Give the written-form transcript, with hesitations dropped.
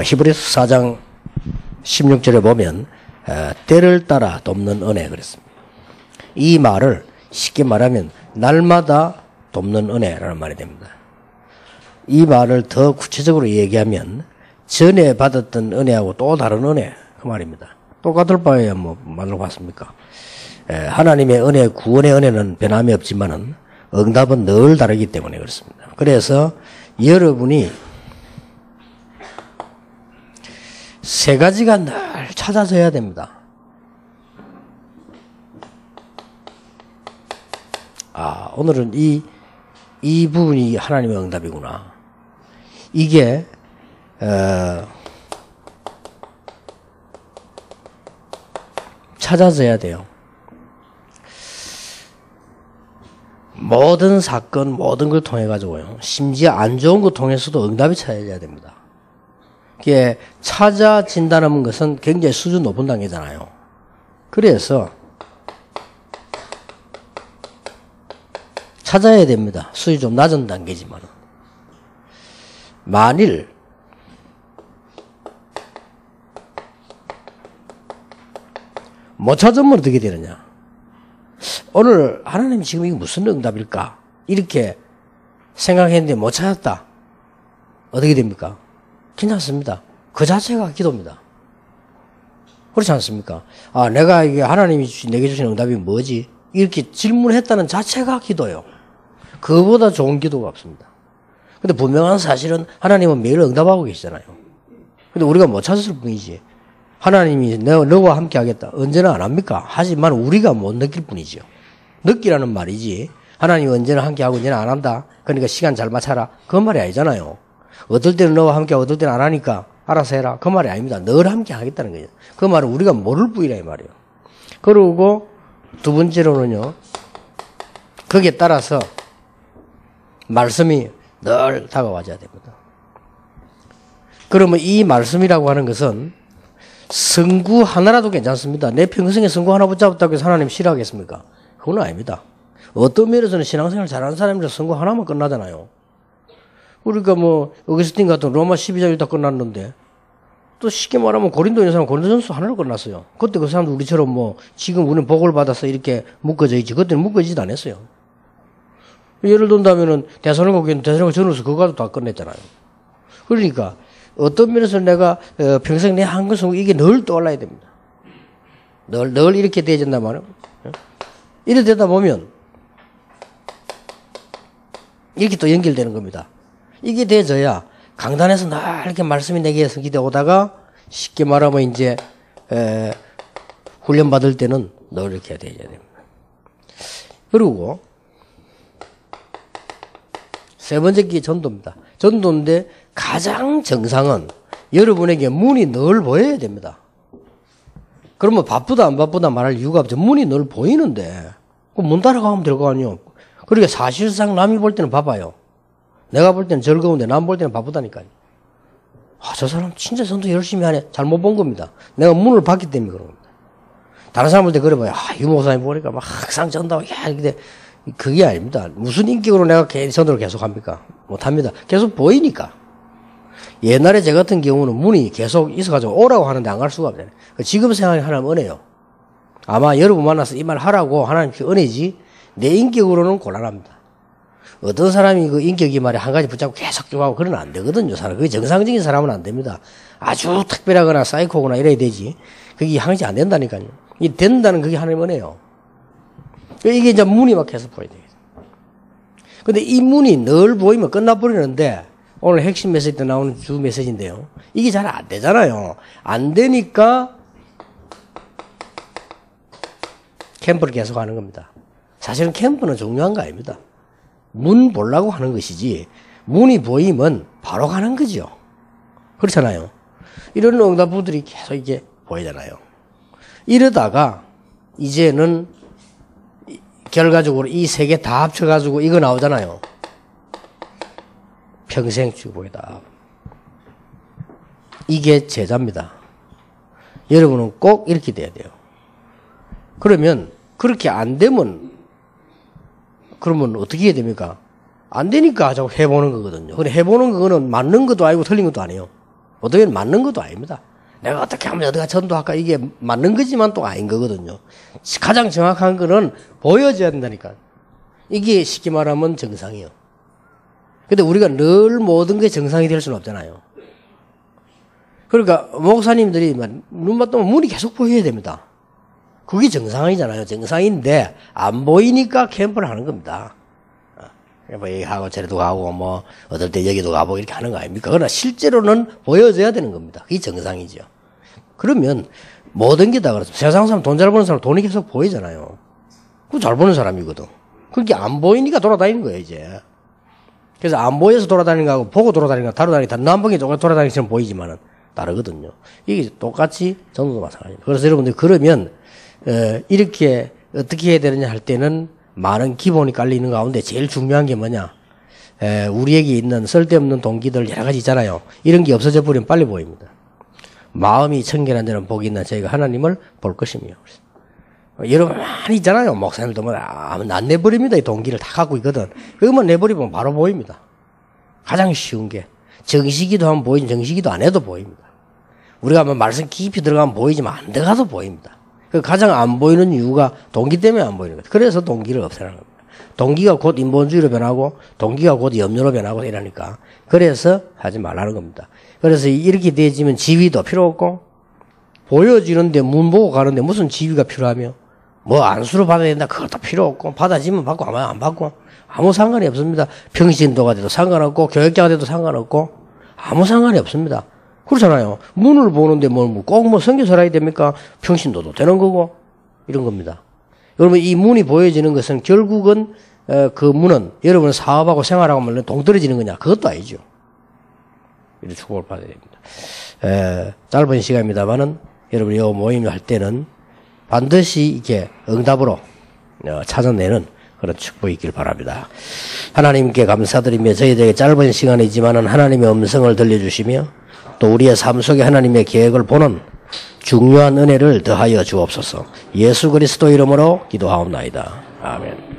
히브리서 4장 16절에 보면 때를 따라 돕는 은혜 그랬습니다. 이 말을 쉽게 말하면 날마다 돕는 은혜라는 말이 됩니다. 이 말을 더 구체적으로 얘기하면 전에 받았던 은혜하고 또 다른 은혜 그 말입니다. 똑같을 바에야 뭐 말로 봤습니까? 하나님의 은혜, 구원의 은혜는 변함이 없지만은 응답은 늘 다르기 때문에 그렇습니다. 그래서 여러분이 세 가지가 늘 찾아져야 됩니다. 오늘은 이 부분이 하나님의 응답이구나. 이게 찾아져야 돼요. 모든 사건, 모든 걸 통해 가지고요. 심지어 안 좋은 것 통해서도 응답이 찾아져야 됩니다. 이게 찾아진다는 것은 굉장히 수준 높은 단계잖아요. 그래서 찾아야 됩니다. 수준이 좀 낮은 단계지만. 만일 못 찾으면 어떻게 되느냐? 오늘 하나님 지금 이게 무슨 응답일까? 이렇게 생각했는데 못 찾았다. 어떻게 됩니까? 괜찮습니다. 그 자체가 기도입니다. 그렇지 않습니까? 내가 이게 하나님이 내게 주신 응답이 뭐지? 이렇게 질문했다는 자체가 기도예요. 그거보다 좋은 기도가 없습니다. 근데 분명한 사실은 하나님은 매일 응답하고 계시잖아요. 근데 우리가 못 찾았을 뿐이지. 하나님이 너와 함께 하겠다. 언제나 안 합니까? 하지만 우리가 못 느낄 뿐이지요. 느끼라는 말이지. 하나님이 언제나 함께 하고 언제나 안 한다. 그러니까 시간 잘 맞춰라. 그 말이 아니잖아요. 어떨 때는 너와 함께 하고 어떨 때는 안 하니까 알아서 해라. 그 말이 아닙니다. 늘 함께 하겠다는 거죠. 그 말은 우리가 모를 뿐이라 이 말이에요. 그리고 두 번째로는요. 거기에 따라서 말씀이 늘 다가와줘야 됩니다. 그러면 이 말씀이라고 하는 것은 성구 하나라도 괜찮습니다. 내 평생에 성구 하나 붙잡았다고 해서 하나님 싫어하겠습니까? 그건 아닙니다. 어떤 면에서는 신앙생활 잘하는 사람이라서 성구 하나만 끝나잖아요. 우리가 뭐 어거스틴 같은 로마 12장 다 끝났는데 또 쉽게 말하면 고린도 있는 사람은 고린도전서 하나로 끝났어요. 그때 그 사람들 우리처럼 뭐 지금 우리는 복을 받아서 이렇게 묶어져 있지. 그때는 묶어지지도 않았어요. 예를 든다면은 데살로니가 전후서 그거 다 끝냈잖아요. 그러니까 어떤 면에서 내가 평생 내 한 것은 이게 늘 떠올라야 됩니다. 늘 이렇게 되어진단 말이에요. 이렇게 되다 보면 이렇게 또 연결되는 겁니다. 이게 돼져야 강단에서 늘 이렇게 말씀이 내게 기대 오다가 쉽게 말하면 이제 훈련 받을 때는 늘 이렇게 되어야 됩니다. 그리고 세 번째 게 전도입니다. 전도인데 가장 정상은 여러분에게 문이 늘 보여야 됩니다. 그러면 바쁘다 안 바쁘다 말할 이유가 없죠. 문이 늘 보이는데 그럼 문 따라가면 될 거 아니에요. 그러니까 사실상 남이 볼 때는 바빠요. 내가 볼 때는 즐거운데 남 볼 때는 바쁘다니까요. 저 사람 진짜 전도 열심히 하네. 잘못 본 겁니다. 내가 문을 봤기 때문에 그런 겁니다. 다른 사람 볼 때 그래 봐요. 이 목사님 보니까 막 항상 전도하고 근데 그게 아닙니다. 무슨 인격으로 내가 전도를 계속 합니까? 못 합니다. 계속 보이니까. 옛날에 제 같은 경우는 문이 계속 있어가지고 오라고 하는데 안 갈 수가 없잖아요. 지금 생각이 하나님 은혜요. 아마 여러분 만나서 이 말 하라고 하나님께 은혜지 내 인격으로는 곤란합니다. 어떤 사람이 그 인격이 말에 한 가지 붙잡고 계속 쭉 하고 그러면 안 되거든요. 사람. 그게 정상적인 사람은 안 됩니다. 아주 특별하거나 사이코거나 이래야 되지. 그게 항상 안 된다니까요. 이 된다는 그게 하나님 은혜요. 이게 이제 문이 막 계속 보여야 돼요. 근데 이 문이 늘 보이면 끝나버리는데 오늘 핵심 메시지 때 나오는 주 메시지인데요. 이게 잘 안 되잖아요. 안 되니까 캠프를 계속 하는 겁니다. 사실은 캠프는 중요한 거 아닙니다. 문 보려고 하는 것이지 문이 보이면 바로 가는 거죠. 그렇잖아요. 이런 응답부들이 계속 이게 보이잖아요. 이러다가 이제는 결과적으로 이 세 개 다 합쳐가지고 이거 나오잖아요. 평생 축복이다. 이게 제자입니다. 여러분은 꼭 이렇게 돼야 돼요. 그러면 그렇게 안 되면 그러면 어떻게 해야 됩니까? 안 되니까 자꾸 해보는 거거든요. 근데 해보는 거는 맞는 것도 아니고 틀린 것도 아니에요. 어떻게 맞는 것도 아닙니다. 내가 어떻게 하면 어디가 전도할까 이게 맞는 거지만 또 아닌 거거든요. 가장 정확한 거는 보여져야 된다니까. 이게 쉽게 말하면 정상이에요. 근데 우리가 늘 모든 게 정상이 될 수는 없잖아요. 그러니까 목사님들이 눈만 뜨면 문이 계속 보여야 됩니다. 그게 정상이잖아요. 정상인데 안 보이니까 캠프를 하는 겁니다. 뭐 여기하고 저래도 가고 뭐 어떨 때 여기도 가보고 이렇게 하는 거 아닙니까? 그러나 실제로는 보여져야 되는 겁니다. 그게 정상이죠. 그러면 모든 게 다 그렇습니다. 세상 사람 돈 잘 버는 사람 돈이 계속 보이잖아요. 그 잘 버는 사람이거든. 그게 안 보이니까 돌아다니는 거예요 이제. 그래서 안 보여서 돌아다니는 거하고 보고 돌아다니는 거 다르다니까 남북이 돌아다니는 것처럼 보이지만은 다르거든요. 이게 똑같이 전도도 마찬가지입니다. 그래서 여러분들 그러면 이렇게 어떻게 해야 되느냐 할 때는 많은 기본이 깔리는 가운데 제일 중요한 게 뭐냐? 우리에게 있는 쓸데없는 동기들 여러 가지 있잖아요. 이런 게 없어져 버리면 빨리 보입니다. 마음이 청결한 자는 복이 있나 저희가 하나님을 볼 것이며. 여러분 많이 있잖아요. 목사님도 뭐 안 내버립니다. 이 동기를 다 갖고 있거든. 그것만 내버리면 바로 보입니다. 가장 쉬운 게 정식이도 하면 보이지 정식이도 안 해도 보입니다. 우리가 뭐 말씀 깊이 들어가면 보이지만 안 들어가도 보입니다. 가장 안 보이는 이유가 동기 때문에 안 보이는 거예요. 그래서 동기를 없애라는 겁니다. 동기가 곧 인본주의로 변하고 동기가 곧 염려로 변하고 이러니까 그래서 하지 말라는 겁니다. 그래서 이렇게 되어지면 지위도 필요 없고 보여지는데 문 보고 가는데 무슨 지위가 필요하며 뭐 안수를 받아야 된다 그것도 필요 없고 받아지면 받고 안 받고 아무 상관이 없습니다. 평신도가 돼도 상관없고 교역자가 돼도 상관없고 아무 상관이 없습니다. 그렇잖아요. 문을 보는데 꼭 선교사라 해야 됩니까? 평신도도 되는 거고 이런 겁니다. 여러분 이 문이 보여지는 것은 결국은 그 문은 여러분 사업하고 생활하고 물론 동떨어지는 거냐? 그것도 아니죠. 이렇게 축복을 받아야 됩니다. 짧은 시간입니다만은 여러분이 이 모임을 할 때는 반드시 이렇게 응답으로 찾아내는 그런 축복이 있길 바랍니다. 하나님께 감사드리며 저희들에게 짧은 시간이지만은 하나님의 음성을 들려주시며 또 우리의 삶 속에 하나님의 계획을 보는 중요한 은혜를 더하여 주옵소서. 예수 그리스도 이름으로 기도하옵나이다. 아멘.